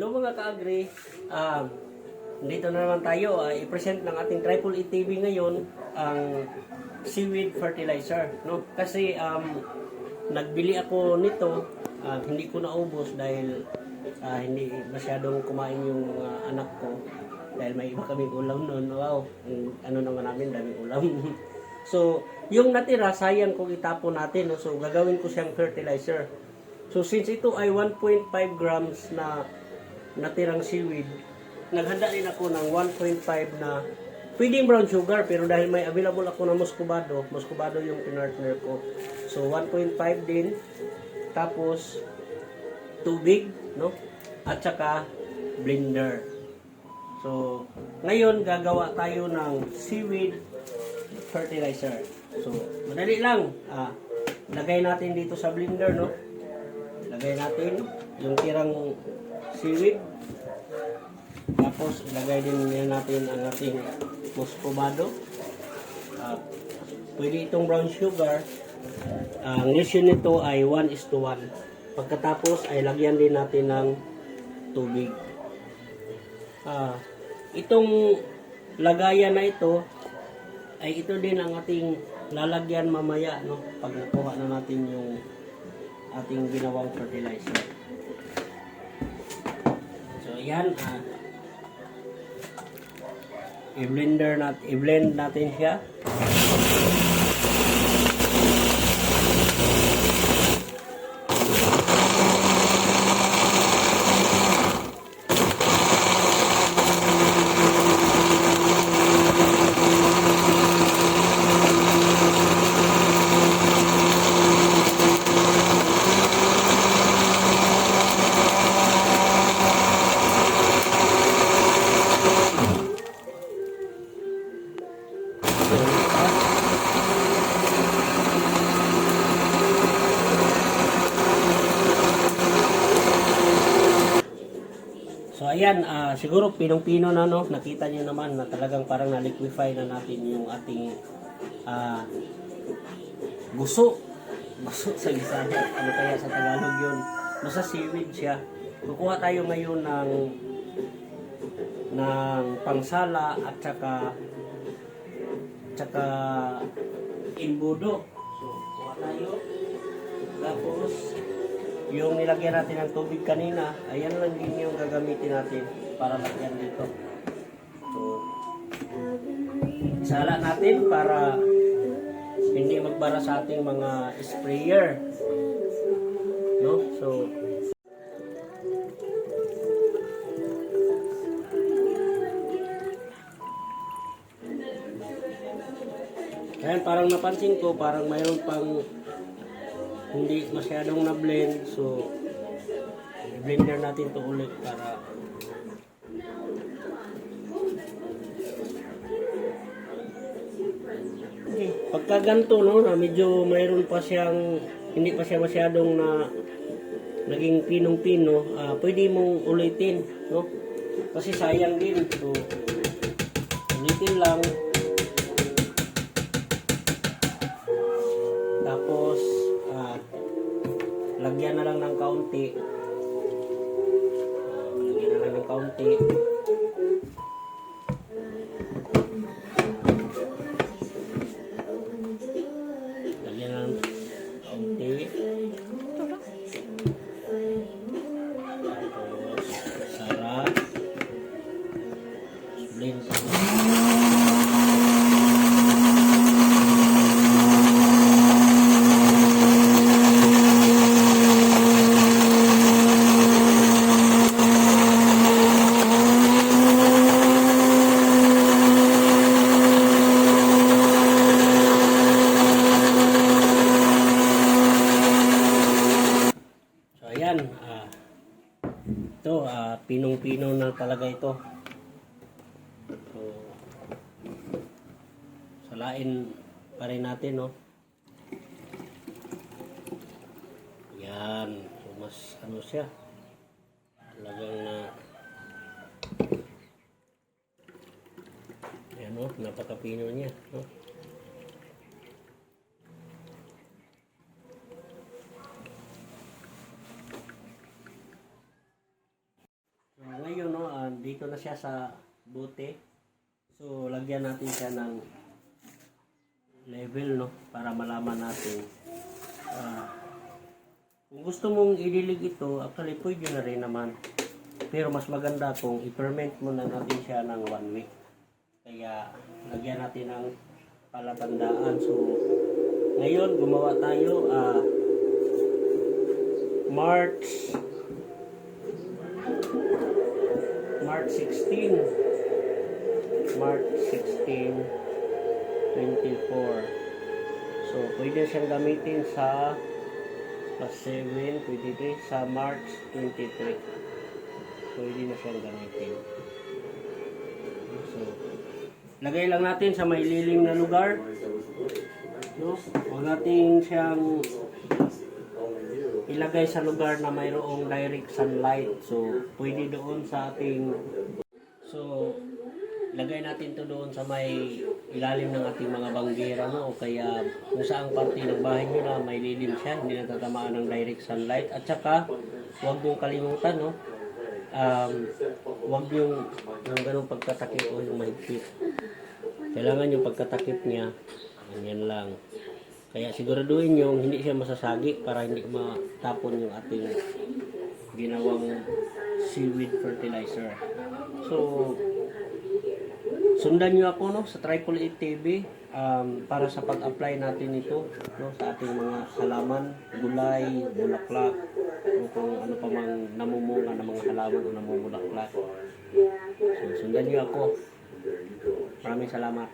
Hello mga ka-agri. Dito na naman tayo. I-present ng ating Triple E TV ngayon ang seaweed fertilizer. No? Kasi nagbili ako nito. Hindi ko naubos dahil hindi masyadong kumain yung anak ko. Dahil may iba kaming ulam noon. Wow, ano naman namin, daming ulam. So, yung natira, sayang kung itapon natin. No? So, gagawin ko siyang fertilizer. So, since ito ay 1.5 grams na natirang seaweed, naghanda rin ako ng 1.5 na pwedeng brown sugar, pero dahil may available ako na muscovado yung pinartner ko. So 1.5 din, tapos tubig, no? At saka blender. So ngayon gagawa tayo ng seaweed fertilizer. So madali lang. Lagay natin dito sa blender, no? Lagay natin yung tirang seaweed. Tapos ilagay din natin ang ating muscovado. Pwede itong brown sugar. Ang ratio nito ay 1:1. Pagkatapos ay lagyan din natin ng tubig. Itong lagayan na ito ay ito din ang ating lalagyan mamaya, no? Pag nakuha na natin yung ating ginawang fertilizer. So yan, i-blend natin siya. So ayan, siguro pinong-pino na, no? Nakita niyo naman na talagang parang na-liquefy na natin yung ating guso. Guso sa Bisaya. Ano kaya sa Tagalog yun? Basta seaweed siya. Kukuha tayo ngayon ng pangsala at saka imbudo. So kuha tayo. Tapos yung nilagyan natin ng tubig kanina, ayan lang din yung gagamitin natin para lagyan dito. So, sala natin para hindi magbara sa ating mga sprayer. No? So, ayan, parang napansin ko, parang mayroon pang hindi masyadong na-blend, so blender natin to ulit para pagka ganito, no, na medyo mayroon pa siyang hindi pa siya masyadong na naging pinong-pino, pwede mong ulitin, no, kasi sayang din. So ulitin lang, tapos lagyan na lang ng kaunti. Lagyan na lang ng kaunti. Lagyan na ng kaunti. Tapos sarap. Blend. Ayan, ito, pinong-pino na talaga ito. So, salain pa rin natin, no? Ayan, so mas ano siya, talagang ayan, no? Napakapino niya, no? siya sa bote. So, lagyan natin siya ng level, no? Para malaman natin. Kung gusto mong idilig ito, actually pwede na rin naman. Pero mas maganda kung i-ferment muna natin siya ng 1 week. Kaya, lagyan natin ng palatandaan. So, ngayon, gumawa tayo March 16, 24. So, pwede siyang gamitin sa plus 7, 23, sa March 23. Pwede na siyang gamitin. So, lagay lang natin sa may lilim na lugar. No? Huwag natin siyang ilagay sa lugar na mayroong direct sunlight. So, pwede doon sa ating... So, ilagay natin to doon sa may ilalim ng ating mga banggera, no? O kaya kung saang parte ng bahay nyo na may lilim siya, hindi natatamaan ng direct sunlight. At saka, huwag nyo kalimutan, no? Huwag yung ganong pagkatakip o yung mahigpit. Kailangan yung pagkatakip niya, ganyan lang. Kaya siguraduhin yung hindi siya masasagi para hindi matapon yung ating ginawang seaweed fertilizer. So, sundan nyo ako, no, sa Triple 8 TV para sa pag-apply natin ito, no, sa ating mga halaman, gulay, bulaklak, o kung ano pa mang namumunga ng mga halaman o namumulaklak. So, sundan nyo ako. Maraming salamat.